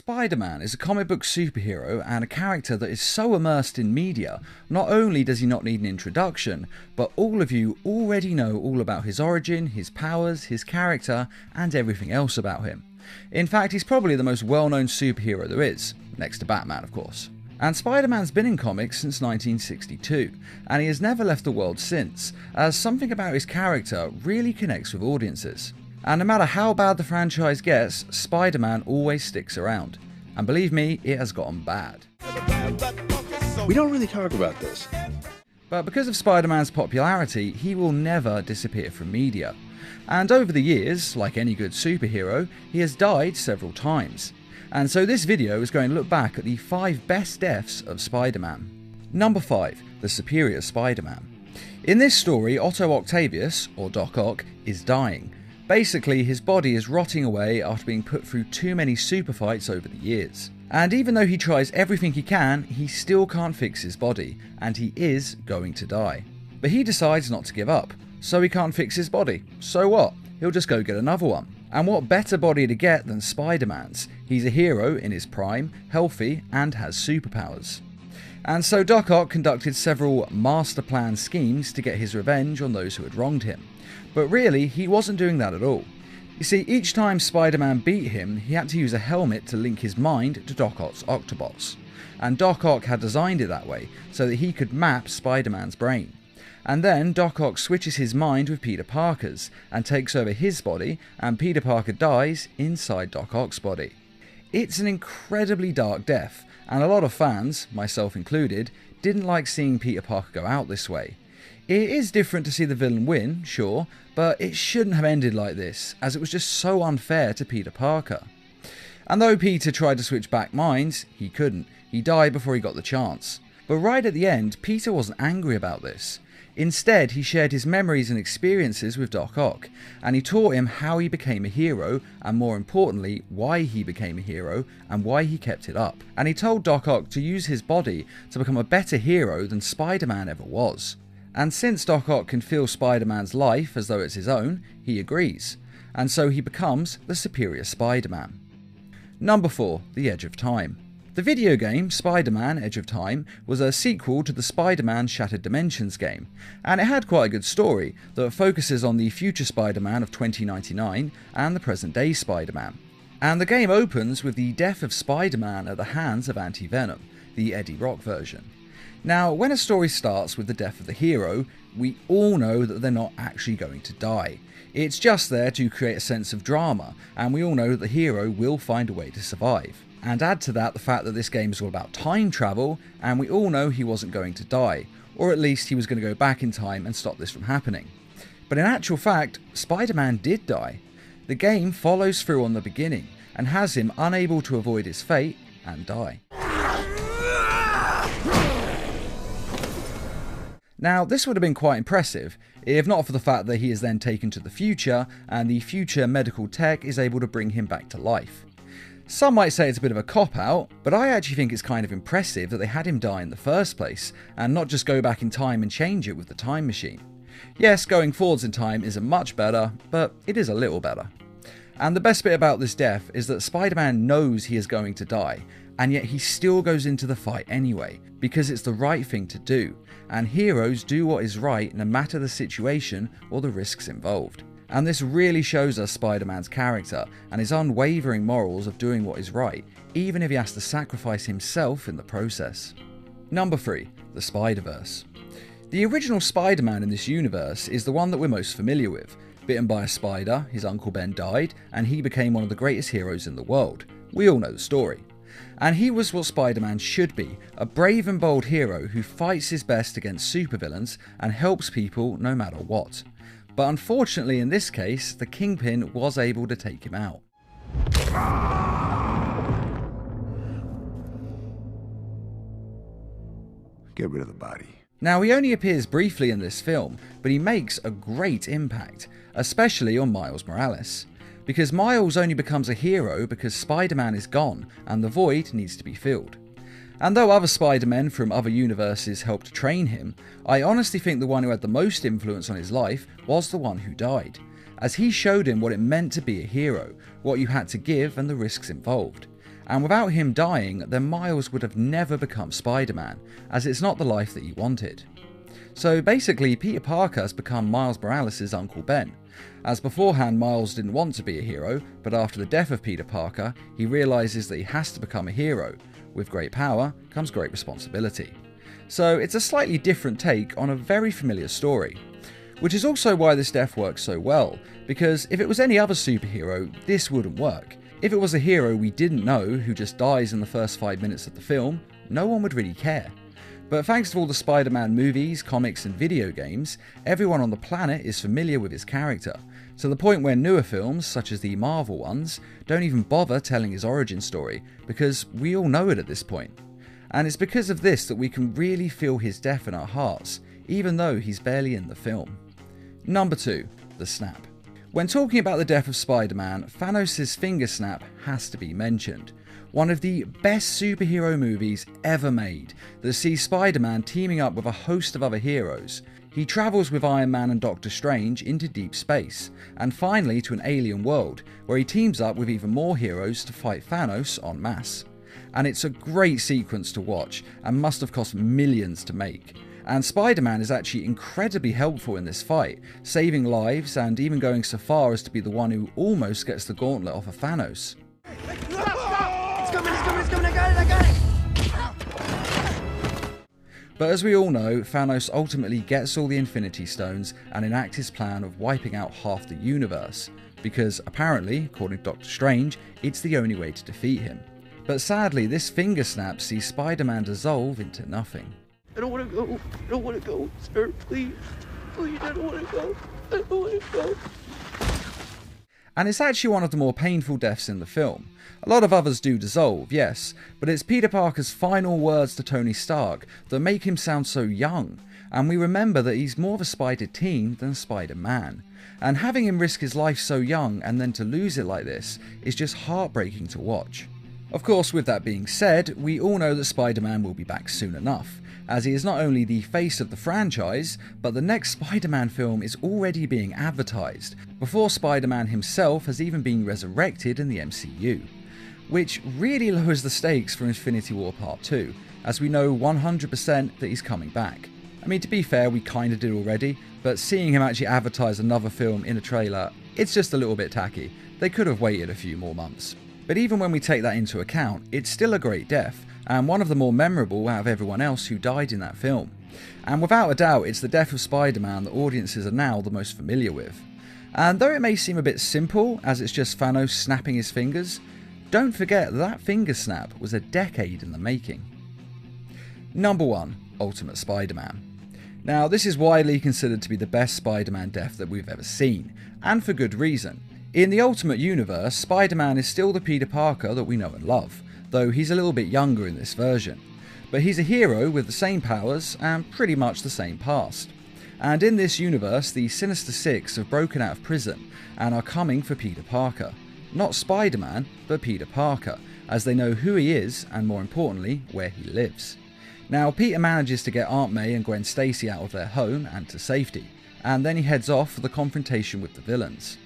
Spider-Man is a comic book superhero and a character that is so immersed in media, not only does he not need an introduction, but all of you already know all about his origin, his powers, his character, and everything else about him. In fact, he's probably the most well-known superhero there is, next to Batman of course. And Spider-Man's been in comics since 1962, and he has never left the world since, as something about his character really connects with audiences. And no matter how bad the franchise gets, Spider-Man always sticks around. And believe me, it has gotten bad. We don't really talk about this. But because of Spider-Man's popularity, he will never disappear from media. And over the years, like any good superhero, he has died several times. And so this video is going to look back at the 5 best deaths of Spider-Man. Number 5. The Superior Spider-Man. In this story, Otto Octavius, or Doc Ock, is dying. Basically, his body is rotting away after being put through too many super fights over the years. And even though he tries everything he can, he still can't fix his body, and he is going to die. But he decides not to give up, so he can't fix his body. So what? He'll just go get another one. And what better body to get than Spider-Man's? He's a hero in his prime, healthy, and has superpowers. And so Doc Ock conducted several master plan schemes to get his revenge on those who had wronged him. But really, he wasn't doing that at all. You see, each time Spider-Man beat him, he had to use a helmet to link his mind to Doc Ock's Octobots. And Doc Ock had designed it that way, so that he could map Spider-Man's brain. And then Doc Ock switches his mind with Peter Parker's, and takes over his body, and Peter Parker dies inside Doc Ock's body. It's an incredibly dark death, and a lot of fans, myself included, didn't like seeing Peter Parker go out this way. It is different to see the villain win, sure, but it shouldn't have ended like this, as it was just so unfair to Peter Parker. And though Peter tried to switch back minds, he couldn't. He died before he got the chance. But right at the end, Peter wasn't angry about this. Instead, he shared his memories and experiences with Doc Ock, and he taught him how he became a hero, and more importantly, why he became a hero, and why he kept it up. And he told Doc Ock to use his body to become a better hero than Spider-Man ever was. And since Doc Ock can feel Spider-Man's life as though it's his own, he agrees. And so he becomes the Superior Spider-Man. Number 4. The Edge of Time. The video game Spider-Man Edge of Time was a sequel to the Spider-Man Shattered Dimensions game, and it had quite a good story that focuses on the future Spider-Man of 2099 and the present day Spider-Man. And the game opens with the death of Spider-Man at the hands of Anti-Venom, the Eddie Brock version. Now, when a story starts with the death of the hero, we all know that they're not actually going to die. It's just there to create a sense of drama, and we all know that the hero will find a way to survive. And add to that the fact that this game is all about time travel, and we all know he wasn't going to die, or at least he was going to go back in time and stop this from happening. But in actual fact, Spider-Man did die. The game follows through on the beginning, and has him unable to avoid his fate and die. Now, this would have been quite impressive, if not for the fact that he is then taken to the future, and the future medical tech is able to bring him back to life. Some might say it's a bit of a cop-out, but I actually think it's kind of impressive that they had him die in the first place, and not just go back in time and change it with the time machine. Yes, going forwards in time isn't much better, but it is a little better. And the best bit about this death is that Spider-Man knows he is going to die, and yet he still goes into the fight anyway, because it's the right thing to do, and heroes do what is right no matter the situation or the risks involved. And this really shows us Spider-Man's character and his unwavering morals of doing what is right, even if he has to sacrifice himself in the process. Number 3. The Spider-Verse. The original Spider-Man in this universe is the one that we're most familiar with. Bitten by a spider, his Uncle Ben died, and he became one of the greatest heroes in the world. We all know the story. And he was what Spider-Man should be, a brave and bold hero who fights his best against supervillains and helps people no matter what. But unfortunately in this case, the Kingpin was able to take him out. Get rid of the body. Now, he only appears briefly in this film, but he makes a great impact, especially on Miles Morales. Because Miles only becomes a hero because Spider-Man is gone and the void needs to be filled. And though other Spider-Men from other universes helped train him, I honestly think the one who had the most influence on his life was the one who died, as he showed him what it meant to be a hero, what you had to give and the risks involved. And without him dying, then Miles would have never become Spider-Man, as it's not the life that he wanted. So basically, Peter Parker has become Miles Morales' Uncle Ben, as beforehand Miles didn't want to be a hero, but after the death of Peter Parker, he realises that he has to become a hero. With great power comes great responsibility. So it's a slightly different take on a very familiar story. Which is also why this death works so well, because if it was any other superhero, this wouldn't work. If it was a hero we didn't know who just dies in the first 5 minutes of the film, no one would really care. But thanks to all the Spider-Man movies, comics and video games, everyone on the planet is familiar with his character, to the point where newer films, such as the Marvel ones, don't even bother telling his origin story, because we all know it at this point. And it's because of this that we can really feel his death in our hearts, even though he's barely in the film. Number 2. The Snap. When talking about the death of Spider-Man, Thanos' finger snap has to be mentioned. One of the best superhero movies ever made that sees Spider-Man teaming up with a host of other heroes. He travels with Iron Man and Doctor Strange into deep space, and finally to an alien world, where he teams up with even more heroes to fight Thanos en masse. And it's a great sequence to watch, and must have cost millions to make. And Spider-Man is actually incredibly helpful in this fight, saving lives and even going so far as to be the one who almost gets the gauntlet off of Thanos. It's coming, I got it! But as we all know, Thanos ultimately gets all the Infinity Stones and enacts his plan of wiping out half the universe, because apparently, according to Doctor Strange, it's the only way to defeat him. But sadly, this finger snap sees Spider-Man dissolve into nothing. I don't want to go. I don't want to go, sir. Please. Please, I don't want to go. I don't want to go. And it's actually one of the more painful deaths in the film. A lot of others do dissolve, yes, but it's Peter Parker's final words to Tony Stark that make him sound so young, and we remember that he's more of a Spider-Teen than Spider-Man. And having him risk his life so young and then to lose it like this is just heartbreaking to watch. Of course, with that being said, we all know that Spider-Man will be back soon enough, as he is not only the face of the franchise, but the next Spider-Man film is already being advertised, before Spider-Man himself has even been resurrected in the MCU. Which really lowers the stakes for Infinity War Part 2, as we know 100% that he's coming back. I mean, to be fair, we kinda did already, but seeing him actually advertise another film in a trailer, it's just a little bit tacky. They could have waited a few more months. But even when we take that into account, it's still a great death, and one of the more memorable out of everyone else who died in that film. And without a doubt, it's the death of Spider-Man that audiences are now the most familiar with. And though it may seem a bit simple, as it's just Thanos snapping his fingers, don't forget that finger snap was a decade in the making. Number 1. Ultimate Spider-Man. Now, this is widely considered to be the best Spider-Man death that we've ever seen, and for good reason. In the Ultimate Universe, Spider-Man is still the Peter Parker that we know and love, though he's a little bit younger in this version. But he's a hero with the same powers and pretty much the same past. And in this universe, the Sinister Six have broken out of prison and are coming for Peter Parker. Not Spider-Man, but Peter Parker, as they know who he is and more importantly, where he lives. Now, Peter manages to get Aunt May and Gwen Stacy out of their home and to safety, and then he heads off for the confrontation with the villains.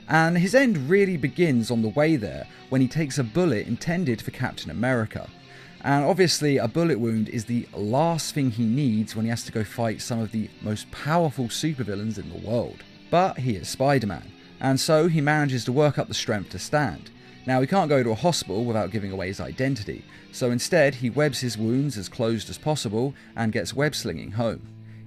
And his end really begins on the way there when he takes a bullet intended for Captain America. And obviously a bullet wound is the last thing he needs when he has to go fight some of the most powerful supervillains in the world. But he is Spider-Man, and so he manages to work up the strength to stand. Now, he can't go to a hospital without giving away his identity, so instead he webs his wounds as closed as possible and gets web-slinging home.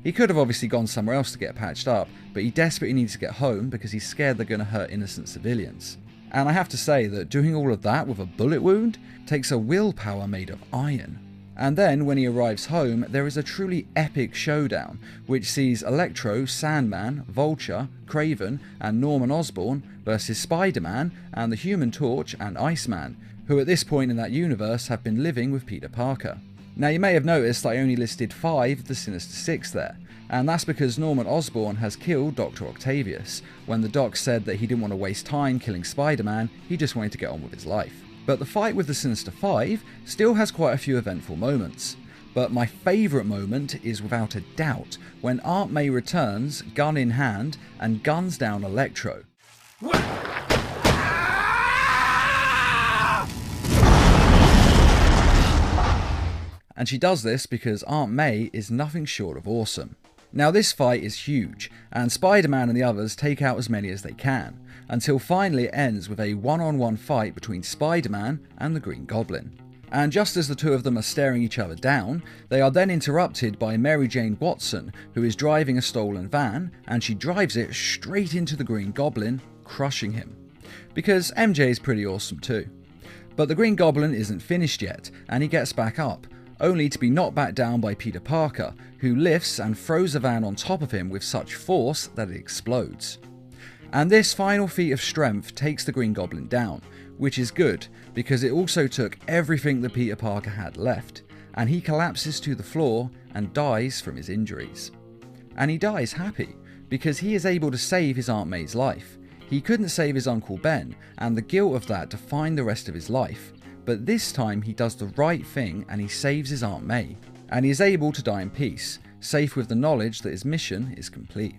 He could have obviously gone somewhere else to get patched up, but he desperately needs to get home because he's scared they're going to hurt innocent civilians. And I have to say that doing all of that with a bullet wound takes a willpower made of iron. And then when he arrives home, there is a truly epic showdown, which sees Electro, Sandman, Vulture, Kraven and Norman Osborn versus Spider-Man and the Human Torch and Iceman, who at this point in that universe have been living with Peter Parker. Now, you may have noticed I only listed 5 of the Sinister Six there, and that's because Norman Osborn has killed Dr. Octavius. When the Doc said that he didn't want to waste time killing Spider-Man, he just wanted to get on with his life. But the fight with the Sinister Five still has quite a few eventful moments. But my favourite moment is without a doubt when Aunt May returns, gun in hand, and guns down Electro. and she does this because Aunt May is nothing short of awesome. Now this fight is huge, and Spider-Man and the others take out as many as they can, until finally it ends with a one-on-one fight between Spider-Man and the Green Goblin. And just as the two of them are staring each other down, they are then interrupted by Mary Jane Watson, who is driving a stolen van, and she drives it straight into the Green Goblin, crushing him. Because MJ is pretty awesome too. But the Green Goblin isn't finished yet, and he gets back up, only to be knocked back down by Peter Parker, who lifts and throws the van on top of him with such force that it explodes. And this final feat of strength takes the Green Goblin down, which is good, because it also took everything that Peter Parker had left, and he collapses to the floor and dies from his injuries. And he dies happy, because he is able to save his Aunt May's life. He couldn't save his Uncle Ben, and the guilt of that defined the rest of his life, but this time he does the right thing and he saves his Aunt May, and he is able to die in peace, safe with the knowledge that his mission is complete.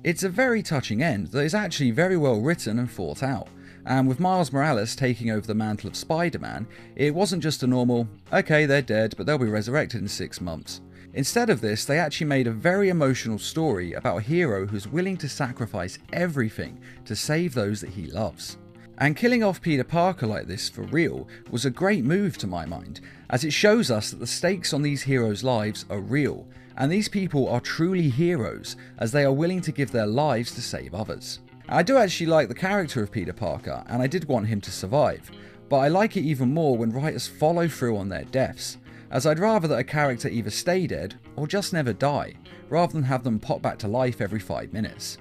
It's a very touching end that is actually very well written and thought out, and with Miles Morales taking over the mantle of Spider-Man, it wasn't just a normal, okay they're dead but they'll be resurrected in 6 months. Instead of this, they actually made a very emotional story about a hero who's willing to sacrifice everything to save those that he loves. And killing off Peter Parker like this for real was a great move to my mind, as it shows us that the stakes on these heroes' lives are real, and these people are truly heroes as they are willing to give their lives to save others. I do actually like the character of Peter Parker, and I did want him to survive, but I like it even more when writers follow through on their deaths, as I'd rather that a character either stay dead or just never die, rather than have them pop back to life every 5 minutes.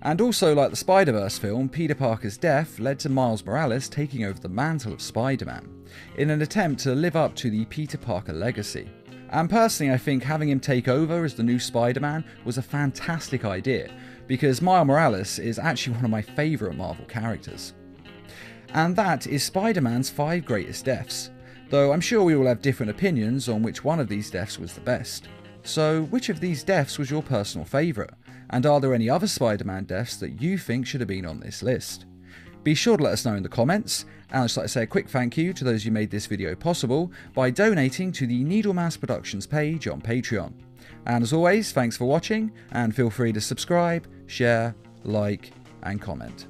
And also, like the Spider-Verse film, Peter Parker's death led to Miles Morales taking over the mantle of Spider-Man, in an attempt to live up to the Peter Parker legacy. And personally, I think having him take over as the new Spider-Man was a fantastic idea, because Miles Morales is actually one of my favourite Marvel characters. And that is Spider-Man's 5 greatest deaths, though I'm sure we will have different opinions on which one of these deaths was the best. So which of these deaths was your personal favourite? And are there any other Spider-Man deaths that you think should have been on this list? Be sure to let us know in the comments, and I'd just like to say a quick thank you to those who made this video possible by donating to the Needlemass Productions page on Patreon. And as always, thanks for watching, and feel free to subscribe, share, like, and comment.